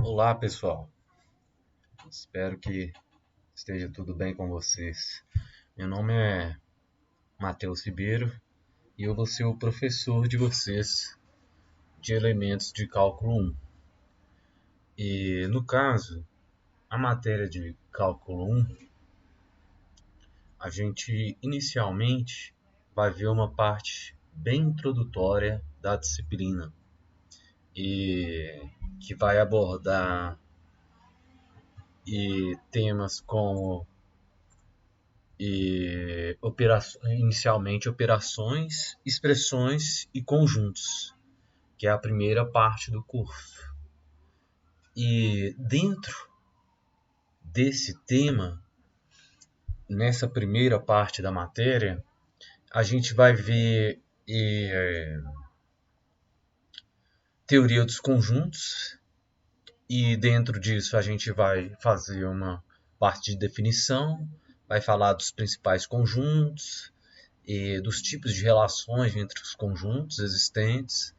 Olá, pessoal. Espero que esteja tudo bem com vocês. Meu nome é Matheus Ribeiro e eu vou ser o professor de vocês de elementos de cálculo 1. E no caso, a matéria de cálculo 1, a gente inicialmente vai ver uma parte bem introdutória da disciplina e que vai abordar temas como inicialmente operações, expressões e conjuntos, que é a primeira parte do curso. E dentro desse tema, nessa primeira parte da matéria, a gente vai ver teoria dos conjuntos, e dentro disso a gente vai fazer uma parte de definição, vai falar dos principais conjuntos, e dos tipos de relações entre os conjuntos existentes,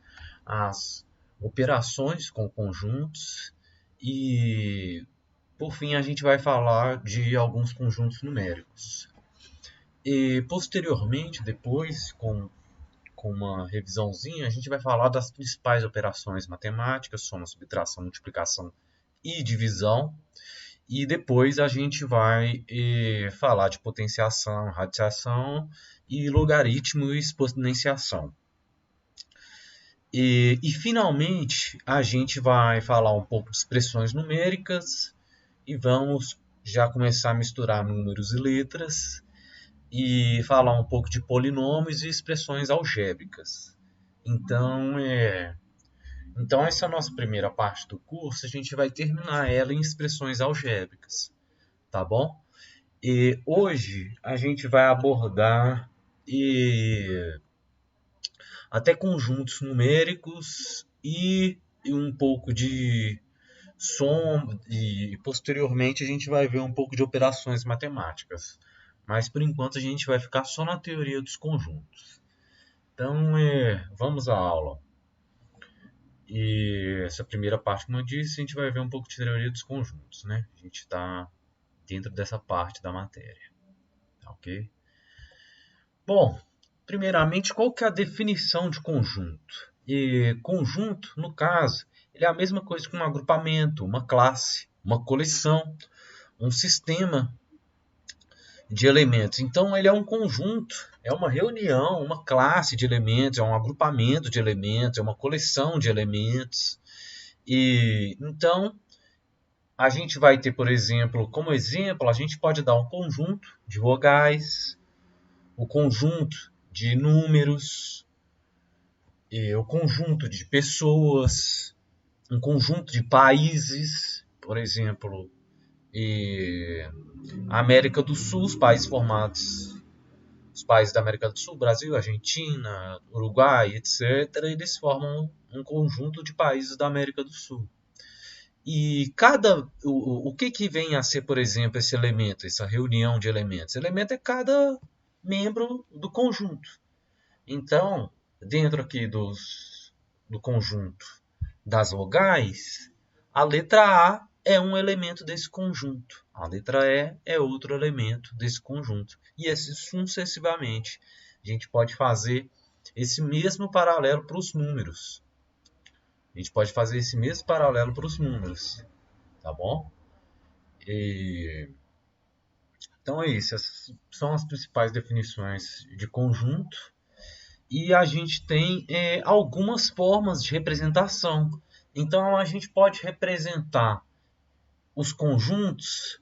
as operações com conjuntos e, por fim, a gente vai falar de alguns conjuntos numéricos. E, posteriormente, depois, com uma revisãozinha, a gente vai falar das principais operações matemáticas, soma, subtração, multiplicação e divisão. E depois a gente vai falar de potenciação, radiação e logaritmo e exponenciação. E finalmente a gente vai falar um pouco de expressões numéricas e vamos já começar a misturar números e letras e falar um pouco de polinômios e expressões algébricas. Então essa é a nossa primeira parte do curso, a gente vai terminar ela em expressões algébricas, tá bom? E hoje a gente vai abordar até conjuntos numéricos e um pouco de som, e posteriormente a gente vai ver um pouco de operações matemáticas. Mas por enquanto a gente vai ficar só na teoria dos conjuntos. Então, vamos à aula. E essa primeira parte, como eu disse, a gente vai ver um pouco de teoria dos conjuntos, né? A gente está dentro dessa parte da matéria, tá ok? Bom, primeiramente, qual que é a definição de conjunto? E conjunto, no caso, ele é a mesma coisa que um agrupamento, uma classe, uma coleção, um sistema de elementos. Então, ele é um conjunto, é uma reunião, uma classe de elementos, é um agrupamento de elementos, é uma coleção de elementos. E então, a gente vai ter, por exemplo, como exemplo, a gente pode dar um conjunto de vogais, o conjunto de números, o conjunto de pessoas, um conjunto de países, por exemplo, a América do Sul, os países formados, os países da América do Sul, Brasil, Argentina, Uruguai, etc., eles formam um conjunto de países da América do Sul. E o que vem a ser, por exemplo, esse elemento, essa reunião de elementos? Elemento é cada membro do conjunto. Então, dentro aqui do conjunto das vogais, a letra A é um elemento desse conjunto. A letra E é outro elemento desse conjunto. E assim sucessivamente. A gente pode fazer esse mesmo paralelo para os números. A gente pode fazer esse mesmo paralelo para os números. Tá bom? Então é isso. Essas são as principais definições de conjunto. E a gente tem algumas formas de representação. Então a gente pode representar os conjuntos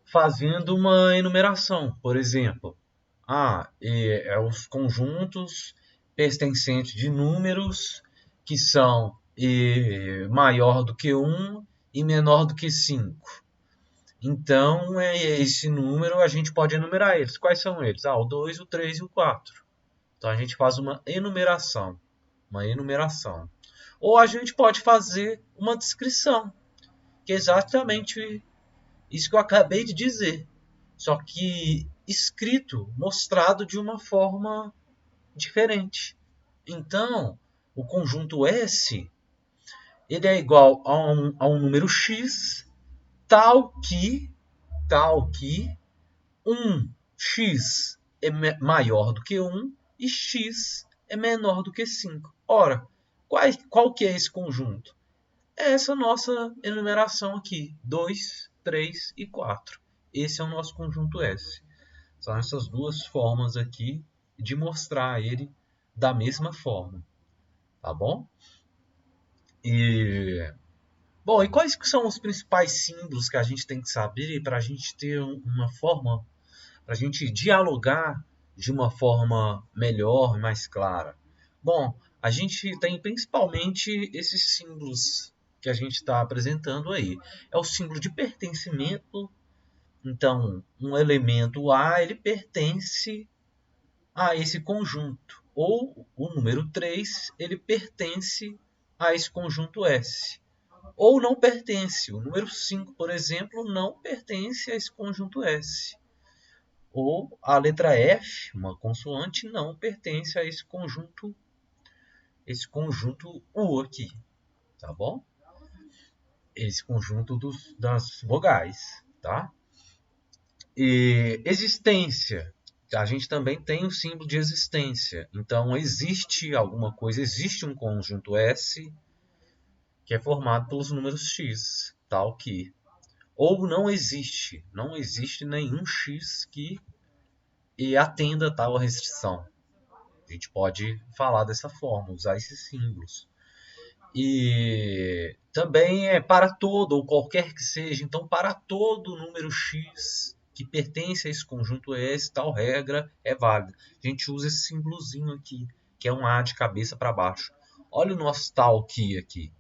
fazendo uma enumeração. Por exemplo, os conjuntos pertencentes de números que são maior do que 1 e menor do que 5. Então, esse número a gente pode enumerar eles. Quais são eles? O 2, o 3 e o 4. Então a gente faz uma enumeração. Uma enumeração. Ou a gente pode fazer uma descrição, que é exatamente isso que eu acabei de dizer. Só que escrito, mostrado de uma forma diferente. Então, o conjunto S ele é igual a um número x, tal que 1x é maior do que 1 e x é menor do que 5. Ora, qual que é esse conjunto? É essa nossa enumeração aqui, 2, 3 e 4. Esse é o nosso conjunto S. São essas duas formas aqui de mostrar ele da mesma forma, tá bom? E quais que são os principais símbolos que a gente tem que saber para a gente ter uma forma, para a gente dialogar de uma forma melhor, mais clara? Bom, a gente tem principalmente esses símbolos que a gente está apresentando aí. É o símbolo de pertencimento. Então, um elemento A ele pertence a esse conjunto. Ou o número 3 ele pertence a esse conjunto S. Ou não pertence. O número 5, por exemplo, não pertence a esse conjunto S. Ou a letra F, uma consoante, não pertence a esse conjunto U aqui, tá bom? Esse conjunto das vogais, tá? E existência. A gente também tem o símbolo de existência. Então, existe alguma coisa, existe um conjunto S que é formado pelos números x, tal que. Ou não existe nenhum x que atenda a tal restrição. A gente pode falar dessa forma, usar esses símbolos. E também é para todo, ou qualquer que seja. Então, para todo número x que pertence a esse conjunto S, tal regra é válida. A gente usa esse símbolozinho aqui, que é um A de cabeça para baixo. Olha o nosso tal que aqui.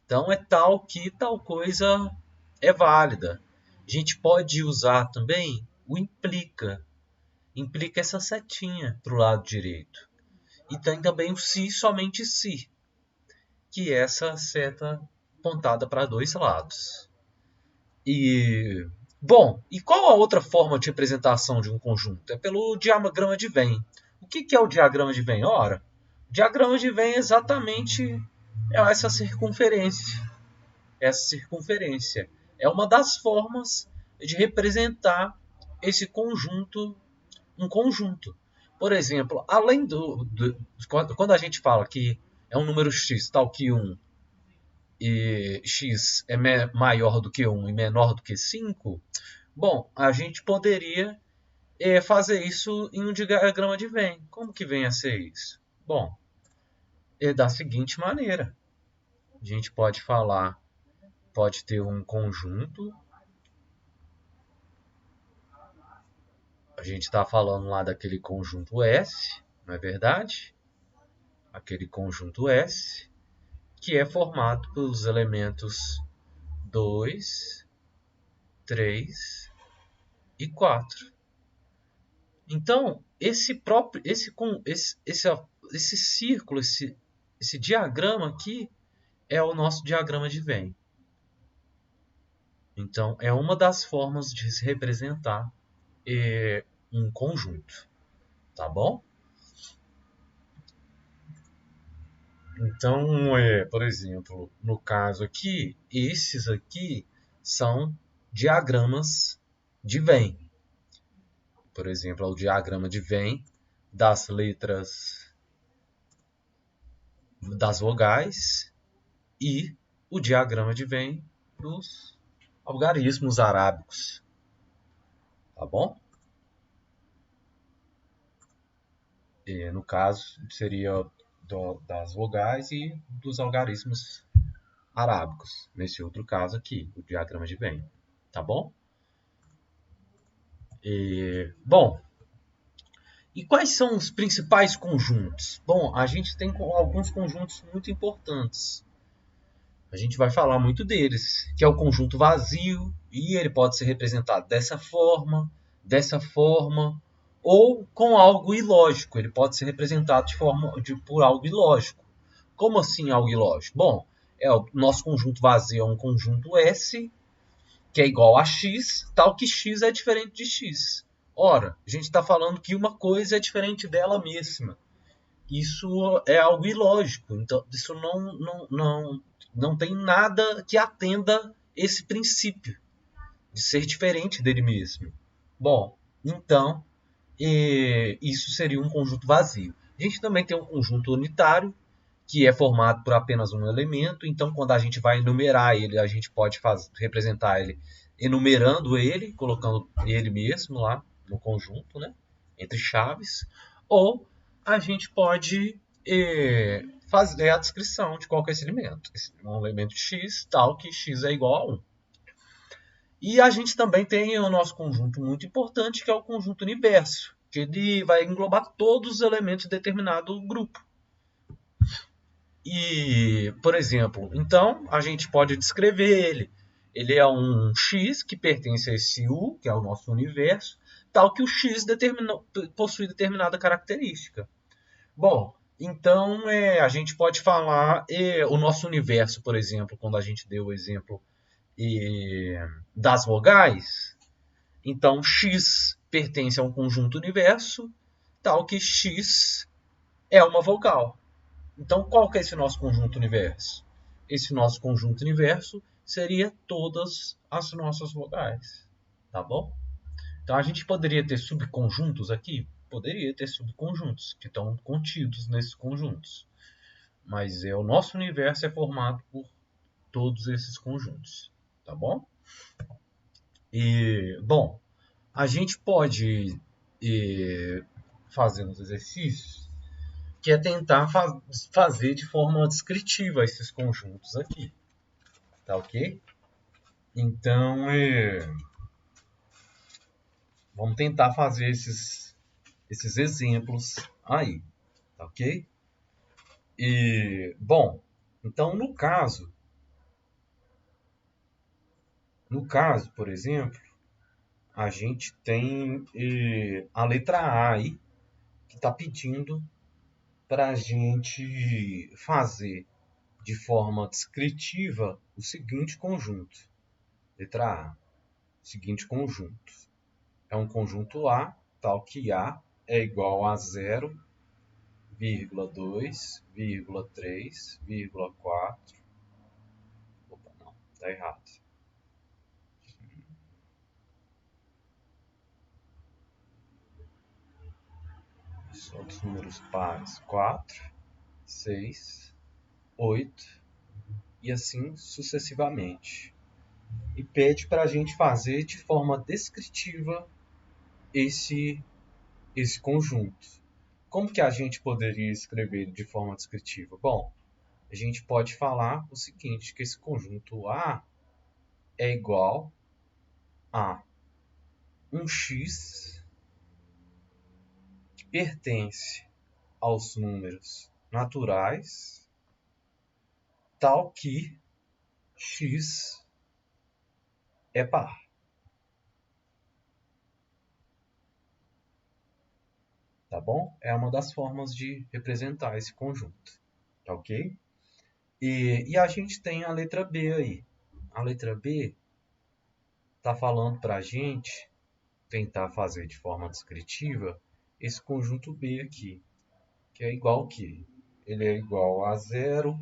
Então, é tal que tal coisa é válida. A gente pode usar também o implica. Implica essa setinha para o lado direito. E tem também o se, somente se, que é essa seta apontada para dois lados. E qual a outra forma de representação de um conjunto? É pelo diagrama de Venn. O que é o diagrama de Venn? Ora, o diagrama de Venn é exatamente essa circunferência. Essa circunferência é uma das formas de representar esse conjunto, um conjunto. Por exemplo, além quando a gente fala que é um número x tal que 1 e x é maior do que 1 e menor do que 5, bom, a gente poderia fazer isso em um diagrama de Venn. Como que vem a ser isso? Bom, é da seguinte maneira. A gente pode ter um conjunto. A gente está falando lá daquele conjunto S, não é verdade? Aquele conjunto S, que é formado pelos elementos 2, 3 e 4. Então, esse círculo, esse diagrama aqui é o nosso diagrama de Venn. Então, é uma das formas de se representar um conjunto, tá bom? Então, por exemplo, no caso aqui, esses aqui são diagramas de Venn. Por exemplo, é o diagrama de Venn das letras das vogais e o diagrama de Venn dos algarismos arábicos. Tá bom? E, no caso, seria das vogais e dos algarismos arábicos. Nesse outro caso aqui, o diagrama de Venn. Tá bom? E quais são os principais conjuntos? Bom, a gente tem alguns conjuntos muito importantes. A gente vai falar muito deles, que é o conjunto vazio, e ele pode ser representado dessa forma, ou com algo ilógico. Ele pode ser representado por algo ilógico. Como assim algo ilógico? Bom, o nosso conjunto vazio é um conjunto S, que é igual a x, tal que x é diferente de x. Ora, a gente está falando que uma coisa é diferente dela mesma. Isso é algo ilógico. Então, isso não Não tem nada que atenda esse princípio de ser diferente dele mesmo. Bom, então, isso seria um conjunto vazio. A gente também tem um conjunto unitário, que é formado por apenas um elemento. Então, quando a gente vai enumerar ele, a gente pode representar ele enumerando ele, colocando ele mesmo lá no conjunto, né, entre chaves. Ou a gente pode fazer a descrição de qual que é esse elemento. Um elemento x, tal que x é igual a 1. E a gente também tem o nosso conjunto muito importante, que é o conjunto universo, que ele vai englobar todos os elementos de determinado grupo. E, por exemplo, então a gente pode descrever ele. Ele é um x que pertence a esse U, que é o nosso universo, tal que o x possui determinada característica. Bom, então a gente pode falar o nosso universo, por exemplo, quando a gente deu o exemplo das vogais. Então, x pertence a um conjunto universo, tal que x é uma vogal. Então, qual que é esse nosso conjunto universo? Esse nosso conjunto universo seria todas as nossas vogais, tá bom? Então, a gente poderia ter subconjuntos aqui? Poderia ter subconjuntos, que estão contidos nesses conjuntos. Mas o nosso universo é formado por todos esses conjuntos, tá bom? Bom, a gente pode fazer uns exercícios que é tentar fazer de forma descritiva esses conjuntos aqui, tá ok? Então, vamos tentar fazer esses exemplos aí, tá ok? Bom, então no caso, por exemplo, a gente tem a letra A aí, que está pedindo para a gente fazer de forma descritiva o seguinte conjunto. Letra A. Seguinte conjunto. É um conjunto A, tal que A é igual a 0, 2, 3, 4. Opa, não, está errado. Só dos números pares. 4, 6, 8 e assim sucessivamente. E pede para a gente fazer de forma descritiva esse conjunto. Como que a gente poderia escrever de forma descritiva? Bom, a gente pode falar o seguinte, que esse conjunto A é igual a um x que pertence aos números naturais, tal que x é par. Tá bom? É uma das formas de representar esse conjunto. Tá ok? E a gente tem a letra B aí. A letra B está falando para a gente tentar fazer de forma descritiva esse conjunto B aqui, que é igual que ele é igual a 0,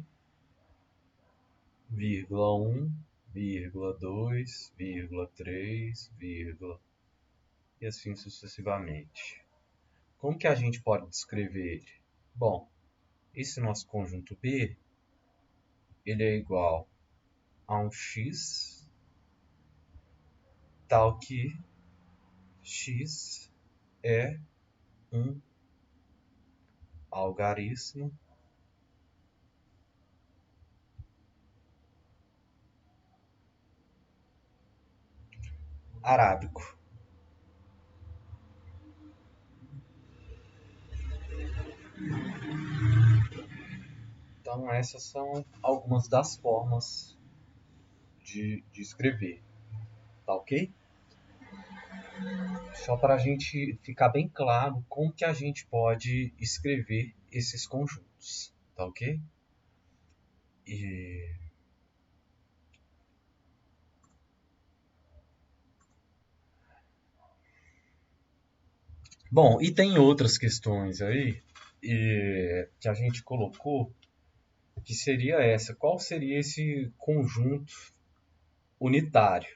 1, 2, 3, e assim sucessivamente. Como que a gente pode descrever ele? Bom, esse nosso conjunto B, ele é igual a um x, tal que x é um algarismo arábico. Então, essas são algumas das formas de escrever, tá ok? Só para a gente ficar bem claro como que a gente pode escrever esses conjuntos, tá ok? E... Bom, e tem outras questões aí que a gente colocou que seria essa. Qual seria esse conjunto unitário,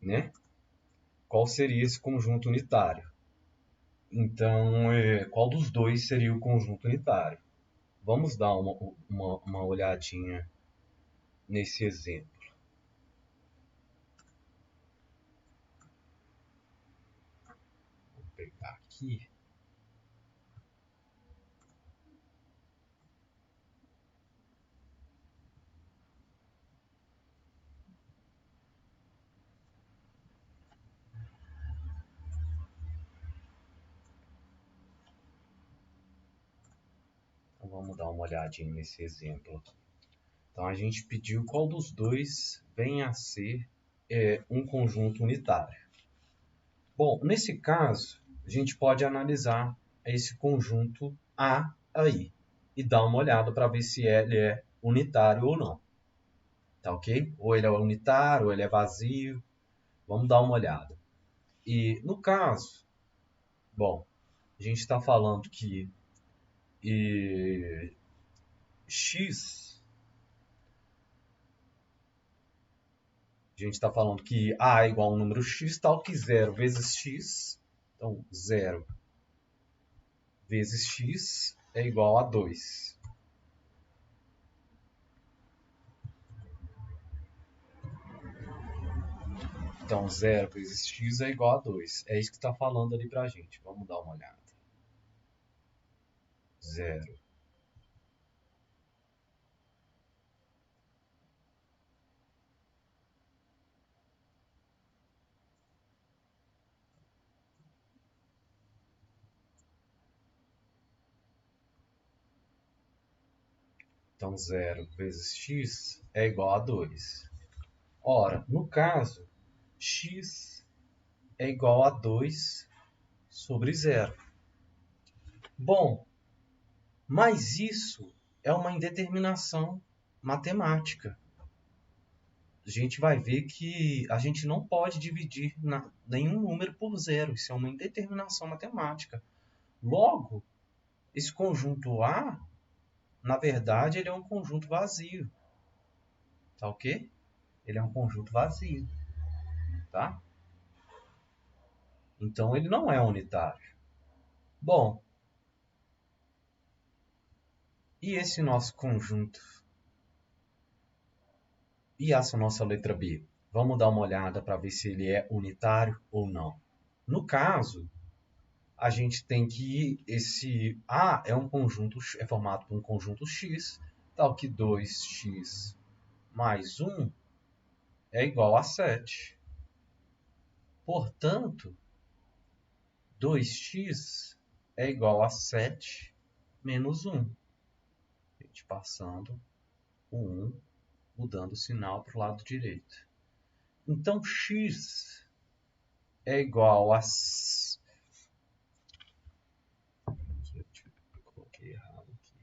né? Qual seria esse conjunto unitário? Então, qual dos dois seria o conjunto unitário? Vamos dar uma olhadinha nesse exemplo. Vou pegar aqui. Então, vamos dar uma olhadinha nesse exemplo aqui. Então, a gente pediu qual dos dois vem a ser um conjunto unitário. Bom, nesse caso, a gente pode analisar esse conjunto A aí e dar uma olhada para ver se ele é unitário ou não. Tá ok? Ou ele é unitário, ou ele é vazio. Vamos dar uma olhada. E no caso, bom, a gente está falando que x, a gente está falando que A é igual a um número x, tal que 0 vezes x, então 0 vezes x é igual a 2. Então 0 vezes x é igual a 2. É isso que está falando ali para a gente. Vamos dar uma olhada. 0 Então 0 vezes x é igual a 2. Ora, no caso, x é igual a 2 sobre 0. Bom, mas isso é uma indeterminação matemática. A gente vai ver que a gente não pode dividir nenhum número por 0. Isso é uma indeterminação matemática. Logo, esse conjunto A, na verdade, ele é um conjunto vazio. Tá ok? Ele é um conjunto vazio. Tá? Então, ele não é unitário. Bom, e esse nosso conjunto? E essa nossa letra B? Vamos dar uma olhada para ver se ele é unitário ou não. No caso, a gente tem que esse A é um conjunto, é formado por um conjunto X, tal que 2x mais 1 é igual a 7. Portanto, 2x é igual a 7 menos 1. A gente passando o 1, mudando o sinal para o lado direito. Então, x é igual a... Eu coloquei errado aqui.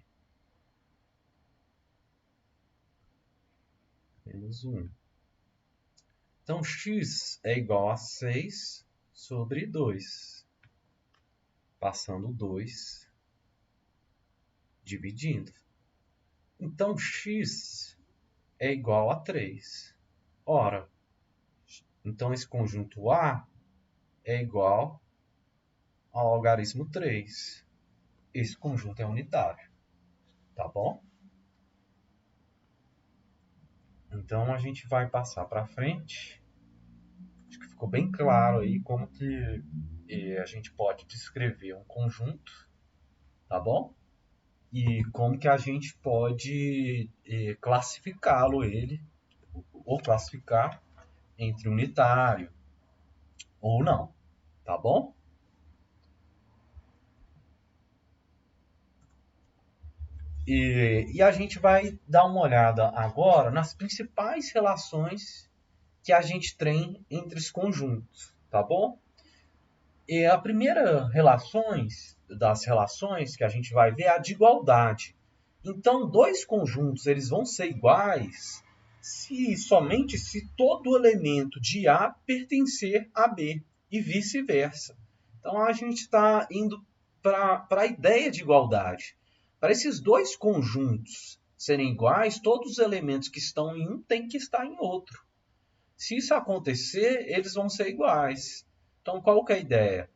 Menos 1. Então, x é igual a 6 sobre 2. Passando 2, dividindo. Então, x é igual a 3. Ora, então esse conjunto A é igual ao algarismo 3. Esse conjunto é unitário. Tá bom? Então, a gente vai passar para frente. Acho que ficou bem claro aí como que a gente pode descrever um conjunto, tá bom? E como que a gente pode classificá-lo ele, ou classificar entre unitário ou não, tá bom? E a gente vai dar uma olhada agora nas principais relações que a gente tem entre os conjuntos, tá bom? E a primeira das relações que a gente vai ver é a de igualdade. Então, dois conjuntos eles vão ser iguais somente se todo elemento de A pertencer a B e vice-versa. Então, a gente está indo para a ideia de igualdade. Para esses dois conjuntos serem iguais, todos os elementos que estão em um têm que estar em outro. Se isso acontecer, eles vão ser iguais. Então, qual que é a ideia?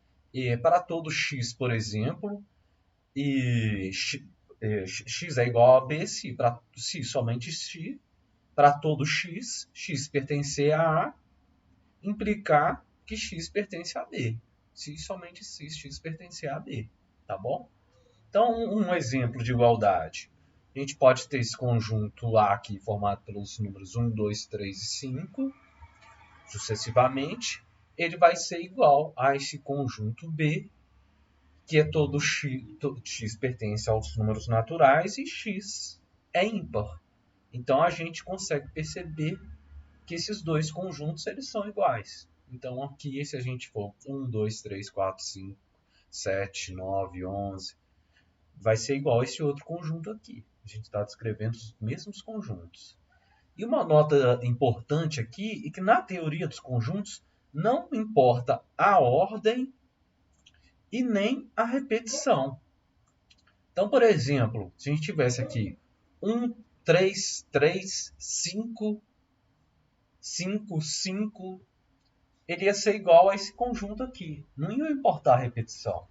Para todo x, por exemplo, x é igual a b se somente se para todo x, x pertencer a A, implicar que x pertence a B. Se somente se x pertencer a B. Tá bom? Então, um exemplo de igualdade. A gente pode ter esse conjunto A aqui formado pelos números 1, 2, 3 e 5, sucessivamente. Ele vai ser igual a esse conjunto B, que é todo x pertence aos números naturais e x é ímpar. Então, a gente consegue perceber que esses dois conjuntos eles são iguais. Então, aqui, se a gente for 1, 2, 3, 4, 5, 7, 9, 11, vai ser igual a esse outro conjunto aqui. A gente está descrevendo os mesmos conjuntos. E uma nota importante aqui é que na teoria dos conjuntos não importa a ordem e nem a repetição. Então, por exemplo, se a gente tivesse aqui 1, 3, 3, 5, 5, 5, ele ia ser igual a esse conjunto aqui. Não ia importar a repetição.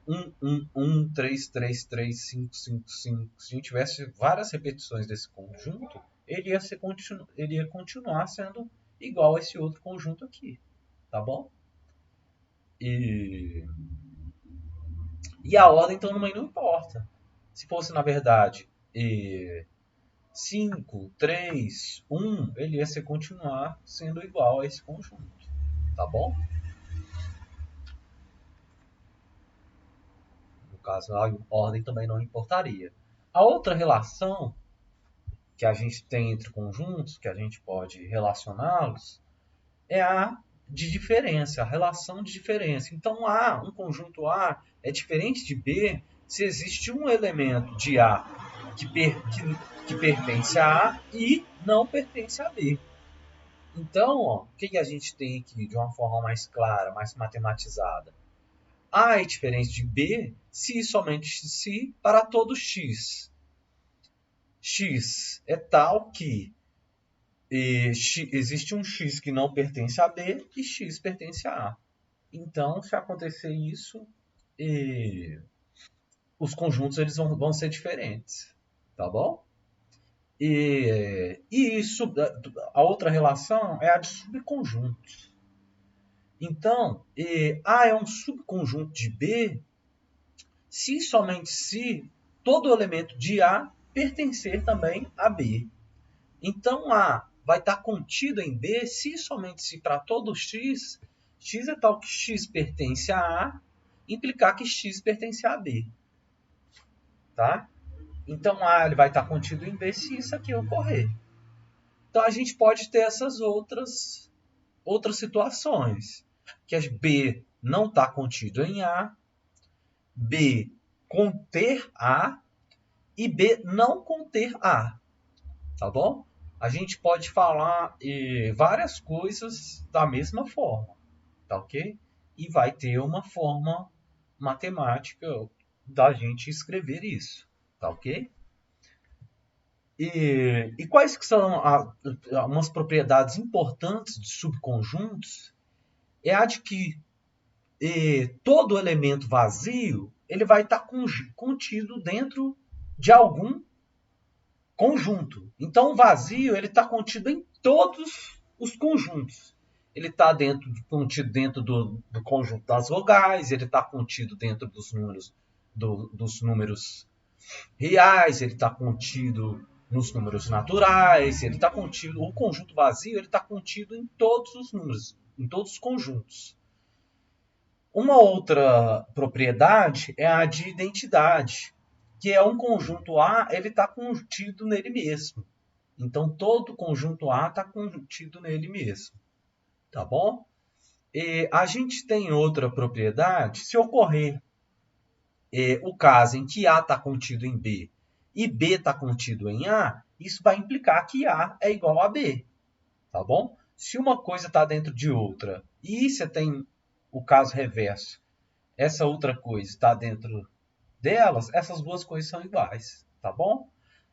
1, 1, 1, 3, 3, 3, 5, 5, 5. Se a gente tivesse várias repetições desse conjunto, ele ia continuar sendo igual a esse outro conjunto aqui. Tá bom? E a ordem também não importa. Se fosse, na verdade, 5, 3, 1, ele ia continuar sendo igual a esse conjunto. Tá bom? No caso, a ordem também não importaria. A outra relação que a gente tem entre conjuntos, que a gente pode relacioná-los, é a de diferença, a relação de diferença. Então, um conjunto A é diferente de B se existe um elemento de A que pertence a A e não pertence a B. Então, o que a gente tem aqui de uma forma mais clara, mais matematizada? A é diferente de B se e somente se para todo x. X é tal que existe um x que não pertence a B e x pertence a A. Então, se acontecer isso, os conjuntos eles vão ser diferentes. Tá bom? E isso, a outra relação é a de subconjuntos. Então, A é um subconjunto de B se e somente se todo elemento de A pertencer também a B. Então, A vai estar contido em B se e somente se para todo x, x é tal que x pertence a A, implicar que x pertence a B. Tá? Então, A ele vai estar contido em B se isso aqui ocorrer. Então, a gente pode ter essas outras situações, que a B não está contido em A, B conter A e B não conter A. Tá bom? A gente pode falar várias coisas da mesma forma, tá ok? E vai ter uma forma matemática da gente escrever isso, tá ok? E quais que são umas propriedades importantes de subconjuntos? É a de que todo elemento vazio ele vai estar contido dentro de algum conjunto. Então, o vazio ele está contido em todos os conjuntos. Ele está contido dentro do conjunto das vogais, ele está contido dentro dos números reais, ele está contido nos números naturais, ele está contido. O conjunto vazio ele está contido em todos os números, em todos os conjuntos. Uma outra propriedade é a de identidade, que é um conjunto A, ele está contido nele mesmo. Então, todo conjunto A está contido nele mesmo. Tá bom? E a gente tem outra propriedade, se ocorrer o caso em que A está contido em B e B está contido em A, isso vai implicar que A é igual a B. Tá bom? Se uma coisa está dentro de outra e você tem o caso reverso, essa outra coisa está dentro delas, essas duas coisas são iguais, tá bom?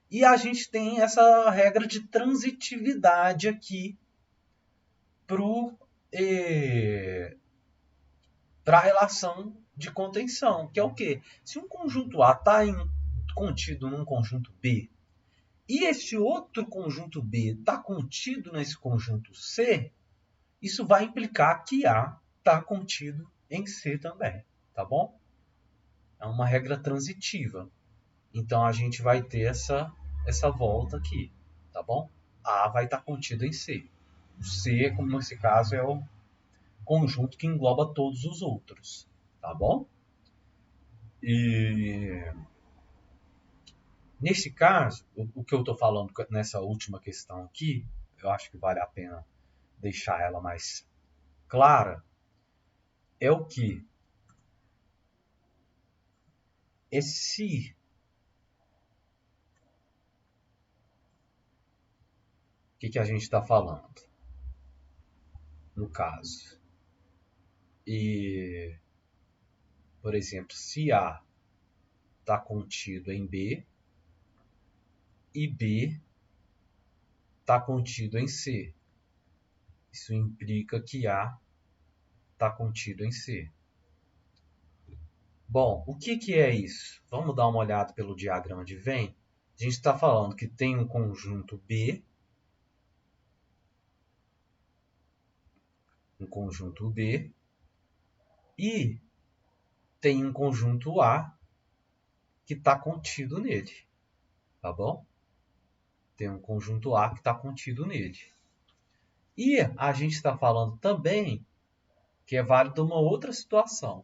E a gente tem essa regra de transitividade aqui para a relação de contenção, que é o quê? Se um conjunto A está contido num conjunto B e esse outro conjunto B está contido nesse conjunto C, isso vai implicar que A está contido em C também, tá bom? É uma regra transitiva. Então a gente vai ter essa volta aqui, tá bom? A vai estar contido em C. O C, como nesse caso, é o conjunto que engloba todos os outros, tá bom? E nesse caso, o que eu estou falando nessa última questão aqui, eu acho que vale a pena deixar ela mais clara, é o que esse que a gente está falando, no caso. E, por exemplo, se A está contido em B e B está contido em C, isso implica que A está contido em C. Bom, o que é isso? Vamos dar uma olhada pelo diagrama de Venn. A gente está falando que tem um conjunto B, e tem um conjunto A que está contido nele, tá bom? Tem um conjunto A que está contido nele. E a gente está falando também que é válido uma outra situação,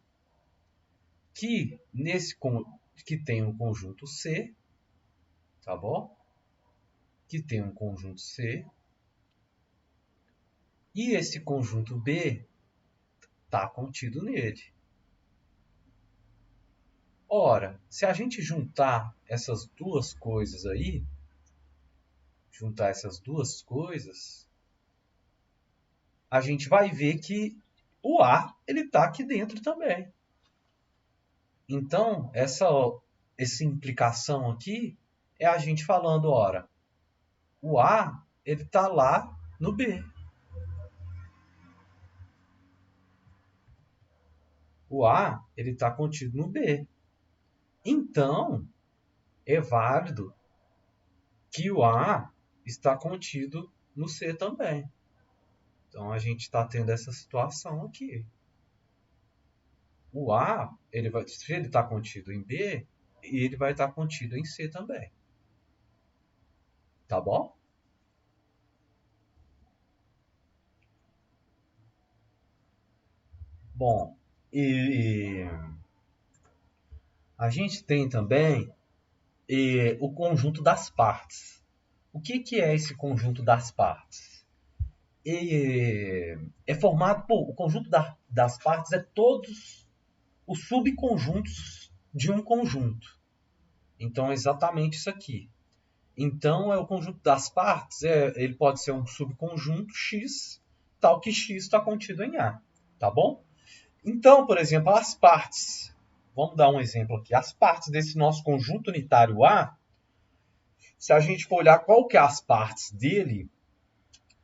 que que tem um conjunto C, tá bom? Que tem um conjunto C e esse conjunto B está contido nele. Ora, se a gente juntar essas duas coisas aí, a gente vai ver que o A ele está aqui dentro também. Então, essa implicação aqui é a gente falando, ora, o A ele está lá no B. O A ele está contido no B. Então, é válido que o A está contido no C também. Então, a gente está tendo essa situação aqui. O A, se ele está contido em B, ele vai estar contido em C também. Tá bom? Bom, e a gente tem também o conjunto das partes. O que é esse conjunto das partes? É formado por... O conjunto das partes é todos os subconjuntos de um conjunto. Então, é exatamente isso aqui. Então, é o conjunto das partes, ele pode ser um subconjunto X, tal que X está contido em A. Tá bom? Então, por exemplo, as partes. Vamos dar um exemplo aqui. As partes desse nosso conjunto unitário A, se a gente for olhar qual que é as partes dele,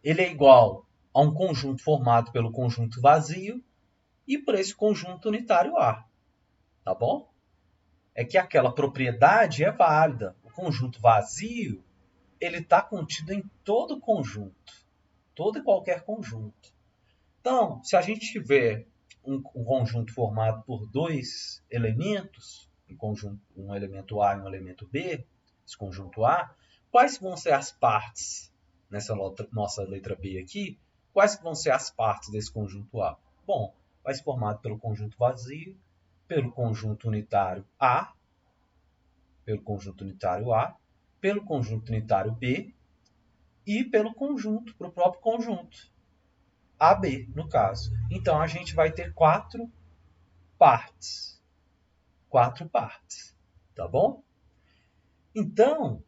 ele é igual a um conjunto formado pelo conjunto vazio e por esse conjunto unitário A. Tá bom? É que aquela propriedade é válida. O conjunto vazio, ele está contido em todo conjunto. Todo e qualquer conjunto. Então, se a gente tiver um conjunto formado por dois elementos, um elemento A e um elemento B, esse conjunto A, quais vão ser as partes, nessa nossa letra B aqui, quais vão ser as partes desse conjunto A? Bom, vai ser formado pelo conjunto vazio, pelo conjunto unitário A, pelo conjunto unitário B e pelo próprio conjunto. AB, no caso. Então, a gente vai ter quatro partes. Tá bom? Então,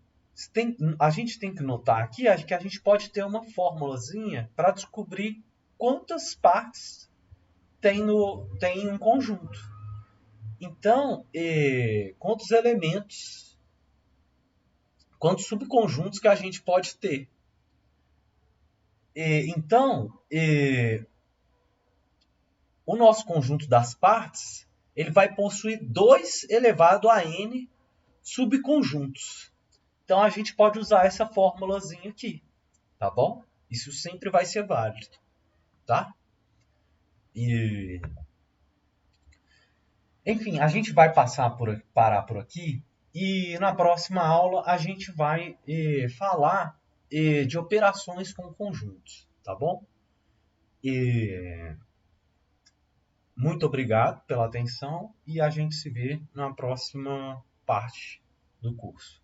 a gente tem que notar aqui que a gente pode ter uma formulazinha para descobrir quantas partes tem um conjunto. Então, quantos subconjuntos que a gente pode ter. Então, o nosso conjunto das partes ele vai possuir 2 elevado a n subconjuntos. Então, a gente pode usar essa formulazinha aqui, tá bom? Isso sempre vai ser válido, tá? Enfim, a gente vai parar por aqui e na próxima aula a gente vai falar de operações com conjuntos, tá bom? Muito obrigado pela atenção e a gente se vê na próxima parte do curso.